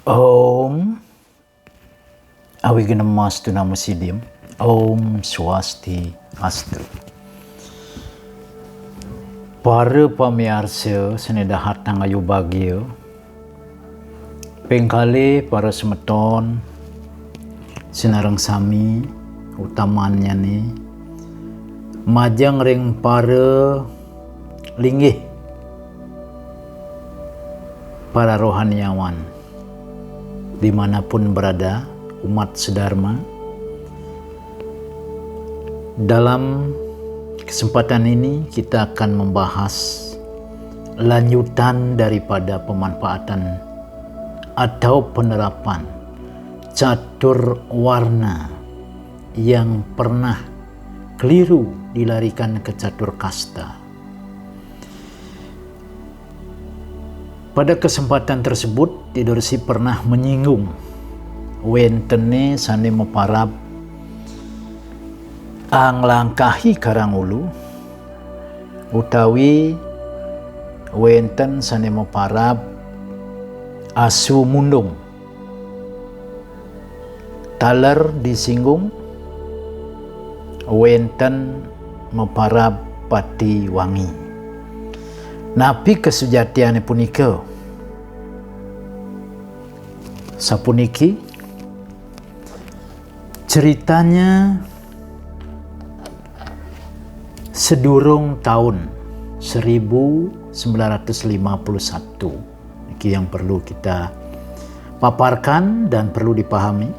Om Awigamastu Namo Siddhim. Om Swastiastu. Para pamirsa senedah hatang ayu bahagia, pengkali para semeton sinareng sami utamanya ni majang ring para linggih para rohaniawan dimanapun berada umat sedharma. Dalam kesempatan ini kita akan membahas lanjutan daripada pemanfaatan atau penerapan catur warna yang pernah keliru dilarikan ke catur kasta. Pada kesempatan tersebut Tidursi pernah menyinggung wentene sane meparab anglangkahi karangulu utawi wenten sane meparab asu mundung. Taler disinggung wenten meparab pati wangi. Napi kesejatiane punika sapuniki ceritanya sedurung tahun 1951. Ini yang perlu kita paparkan dan perlu dipahami.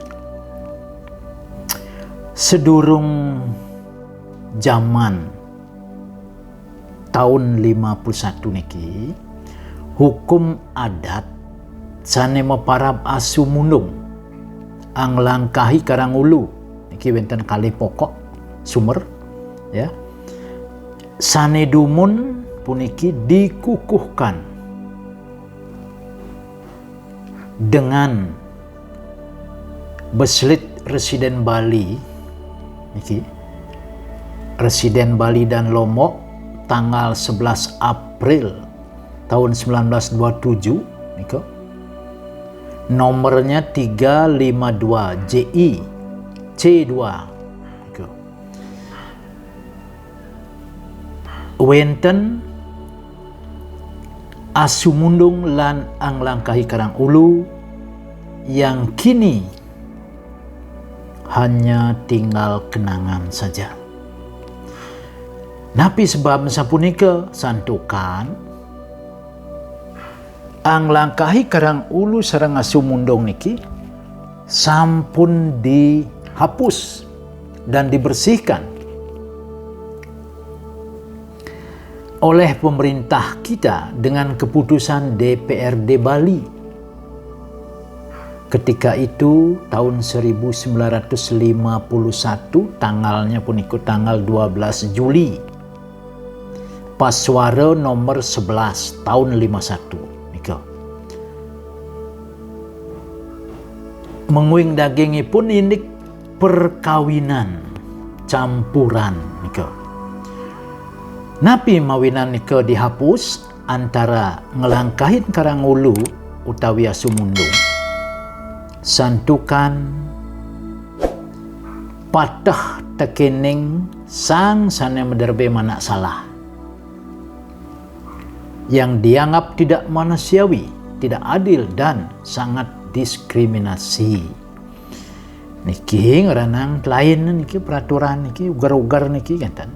Sedurung zaman tahun 51 niki hukum adat sane meparab asu mundung anglangkahi karangulu niki wenten kali pokok sumber ya sane dumun puniki dikukuhkan dengan beslit residen Bali niki residen Bali dan Lombok tanggal 11 April tahun 1927 niko nomornya 352 JI C2 niko wenten asu mundung lan anglangkahi karang ulu yang kini hanya tinggal kenangan saja. Napi sebab sapunika santukan anglangkahi karang ulu sareng asu mundung niki sampun dihapus dan dibersihkan oleh pemerintah kita dengan keputusan DPRD Bali. Ketika itu tahun 1951 tanggalnya pun ikut tanggal 12 Juli. Paswara nomor 11 tahun 51 nika. Menguing dagingi pun indik perkawinan campuran nika. Napi mawinan nika dihapus antara ngelangkahin karangulu utawi asu mundung. Santukan patah tekening sang sane mederbe manak salah yang dianggap tidak manusiawi, tidak adil dan sangat diskriminasi. Niki ngeranang lain niki peraturan niki ugar-ugar niki kan.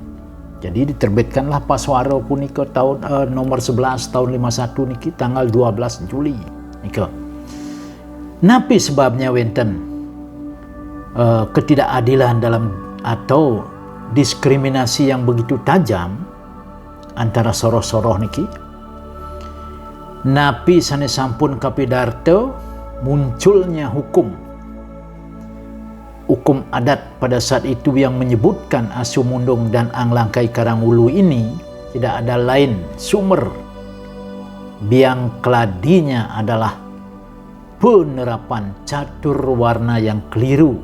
Jadi diterbitkanlah paswara punika tahun nomor 11 tahun 51 niki tanggal 12 Juli nika. Napi sebabnya wenten ketidakadilan dalam atau diskriminasi yang begitu tajam antara soroh-soroh niki. Napi sane sampun kapidarto munculnya hukum adat pada saat itu yang menyebutkan asu mundung dan anglangkahi karangulu ini tidak ada lain sumber biang keladinya adalah penerapan catur warna yang keliru.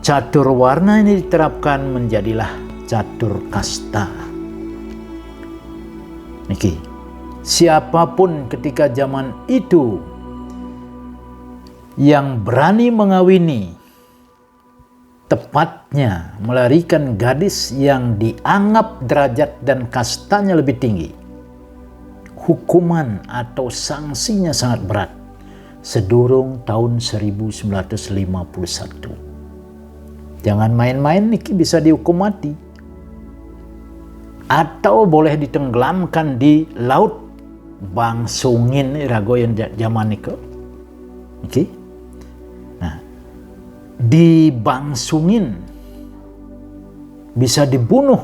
Catur warna ini diterapkan menjadilah catur kasta. Niki, siapapun ketika zaman itu yang berani mengawini, tepatnya melarikan gadis yang dianggap derajat dan kastanya lebih tinggi, hukuman atau sanksinya sangat berat sedurung tahun 1951. Jangan main-main, niki bisa dihukum mati atau boleh ditenggelamkan di laut Bangsungin ragoyan zaman niko. Oke. Nah, di Bangsungin bisa dibunuh,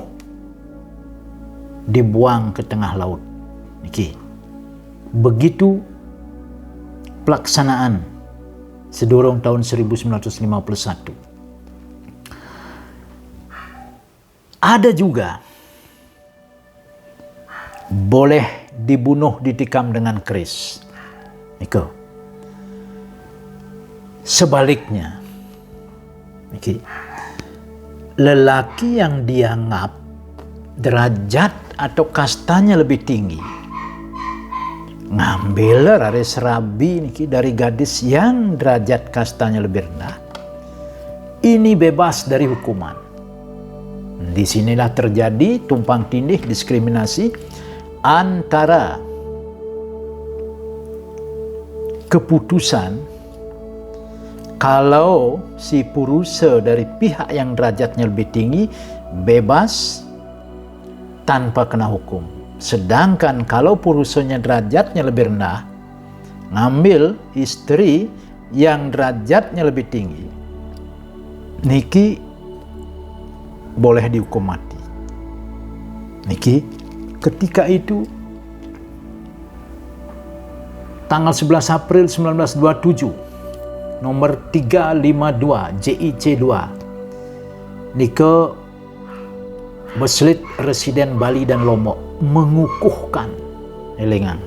dibuang ke tengah laut. Niki. Begitu pelaksanaan sedurung tahun 1951. Ada juga boleh dibunuh, ditikam dengan keris. Niko. Sebaliknya, niki, lelaki yang dianggap derajat atau kastanya lebih tinggi ngambil rare serabi niki dari gadis yang derajat kastanya lebih rendah, ini bebas dari hukuman. Disinilah terjadi tumpang tindih, diskriminasi antara keputusan kalau si purusa dari pihak yang derajatnya lebih tinggi bebas tanpa kena hukum. Sedangkan kalau purusanya derajatnya lebih rendah, ngambil istri yang derajatnya lebih tinggi, niki boleh dihukum mati. Niki ketika itu tanggal 11 April 1927 nomor 352 JIC 2 nike Beslit Residen Bali dan Lombok mengukuhkan elingan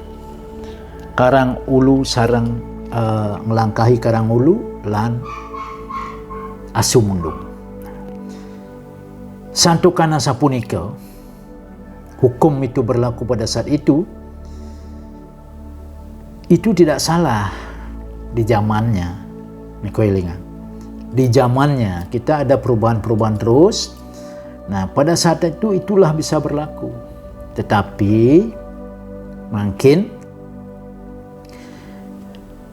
Karang Ulu sareng melangkahi Karang Ulu lan Asumundung. Santukana sapunika hukum itu berlaku pada saat itu tidak salah di zamannya. Di zamannya kita ada perubahan-perubahan terus. Nah, pada saat itu itulah bisa berlaku. Tetapi mungkin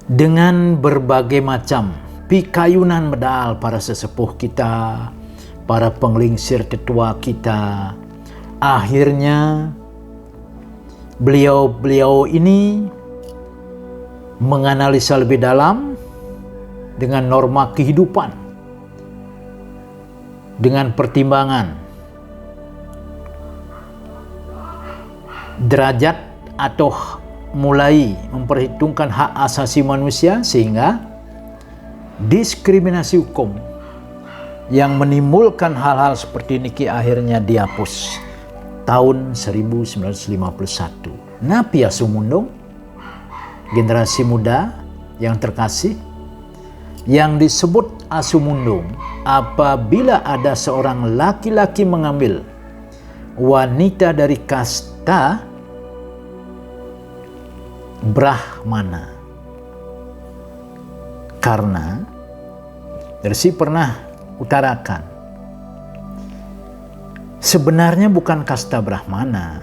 dengan berbagai macam pikayunan medal para sesepuh kita, para penglingsir tetua kita, akhirnya beliau ini menganalisa lebih dalam dengan norma kehidupan, dengan pertimbangan derajat atau mulai memperhitungkan hak asasi manusia, sehingga diskriminasi hukum yang menimbulkan hal-hal seperti niki akhirnya dihapus tahun 1951. Napi Asumundung, generasi muda yang terkasih, yang disebut Asumundung apabila ada seorang laki-laki mengambil wanita dari kasta Brahmana. Karena Resi pernah utarakan, sebenarnya bukan kasta Brahmana,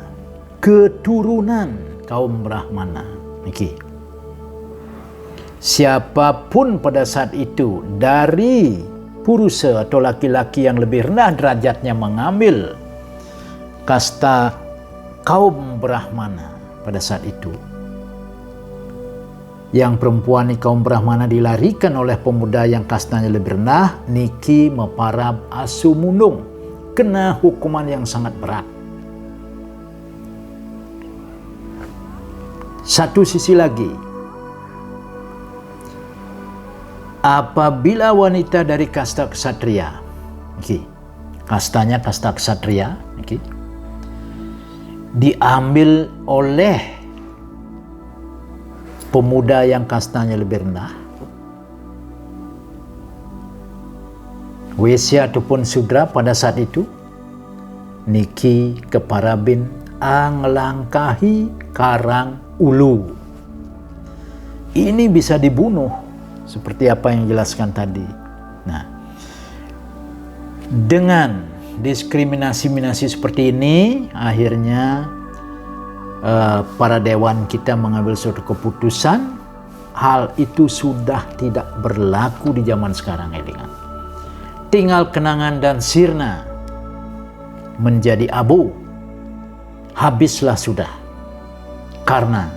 keturunan kaum Brahmana. Niki. Siapapun pada saat itu dari purusa atau laki-laki yang lebih rendah derajatnya mengambil kasta kaum Brahmana pada saat itu, yang perempuan kaum Brahmana dilarikan oleh pemuda yang kastanya lebih rendah, niki meparab Asumundung kena hukuman yang sangat berat. Satu sisi lagi, apabila wanita dari kasta ksatria, kastanya kasta ksatria, diambil oleh pemuda yang kastanya lebih rendah, Wesya ataupun Sudra pada saat itu, niki keparabin anglangkahi Karang Ulu. Ini bisa dibunuh seperti apa yang dijelaskan tadi. Nah, dengan diskriminasi seperti ini, akhirnya para dewan kita mengambil suatu keputusan. Hal itu sudah tidak berlaku di zaman sekarang, Elingan. Tinggal kenangan dan sirna menjadi abu. Habislah sudah. Karena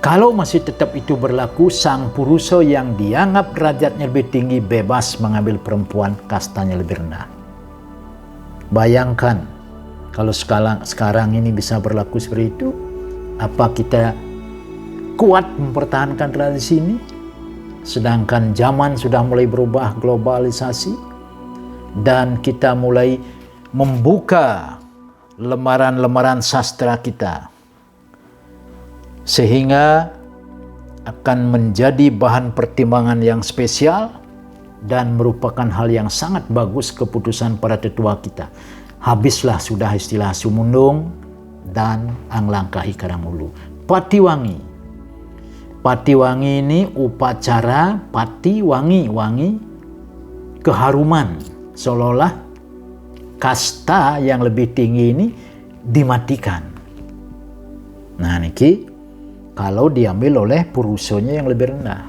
kalau masih tetap itu berlaku, sang purusa yang dianggap derajatnya lebih tinggi bebas mengambil perempuan kastanya lebih rendah. Bayangkan kalau sekarang ini bisa berlaku seperti itu, apa kita kuat mempertahankan tradisi ini? Sedangkan zaman sudah mulai berubah, globalisasi, dan kita mulai membuka lembaran-lembaran sastra kita, sehingga akan menjadi bahan pertimbangan yang spesial dan merupakan hal yang sangat bagus keputusan para tetua kita. Habislah sudah istilah sumundung dan anglangkahi Karangulu. Patiwangi. Patiwangi ini upacara pati wangi keharuman, seolah-olah kasta yang lebih tinggi ini dimatikan. Nah, niki kalau diambil oleh purusonya yang lebih rendah.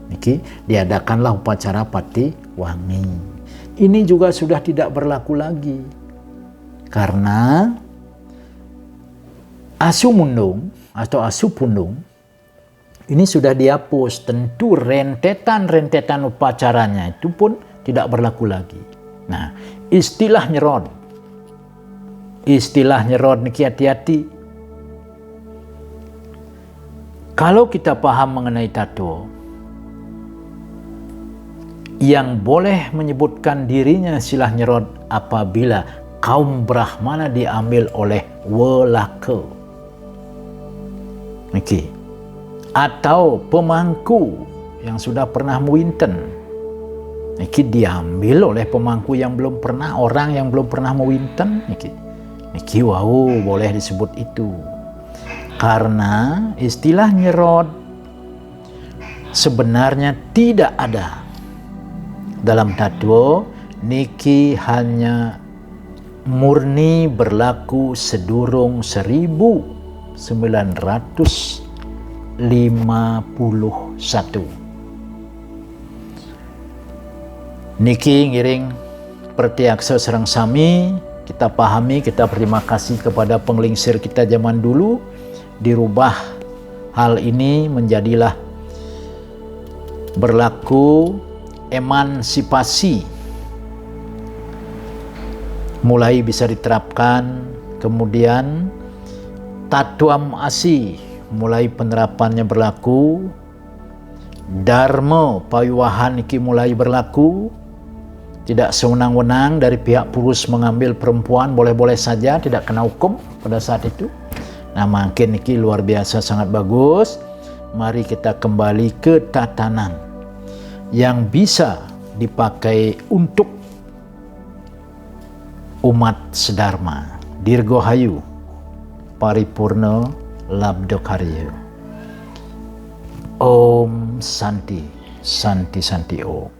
Niki diadakanlah upacara pati wangi. Ini juga sudah tidak berlaku lagi. Karena asumundung atau asupundung ini sudah dihapus. Tentu rentetan upacaranya itu pun tidak berlaku lagi. Nah, istilah nyerod niki hati-hati. Kalau kita paham mengenai tato, yang boleh menyebutkan dirinya silah nyerod apabila kaum Brahmana diambil oleh welaka. Atau pemangku yang sudah pernah muwinten. Diambil oleh pemangku yang belum pernah, orang yang belum pernah muwinten. Wow, boleh disebut itu. Karena istilah nyerod sebenarnya tidak ada dalam tato. Niki hanya murni berlaku sedurung 1951. Niki ngiring pertiaksa serang sami, kita pahami, kita berterima kasih kepada penglingsir kita zaman dulu. Dirubah hal ini menjadilah berlaku emansipasi, mulai bisa diterapkan. Kemudian tatuam asi mulai penerapannya berlaku. Dharma pawiwahan iki mulai berlaku. Tidak sewenang-wenang dari pihak purus mengambil perempuan boleh-boleh saja, tidak kena hukum pada saat itu. Nah, makin ini luar biasa sangat bagus. Mari kita kembali ke tatanan yang bisa dipakai untuk umat sedharma. Dirgohayu paripurna labdokarya. Om Santi, Santi Santi Om.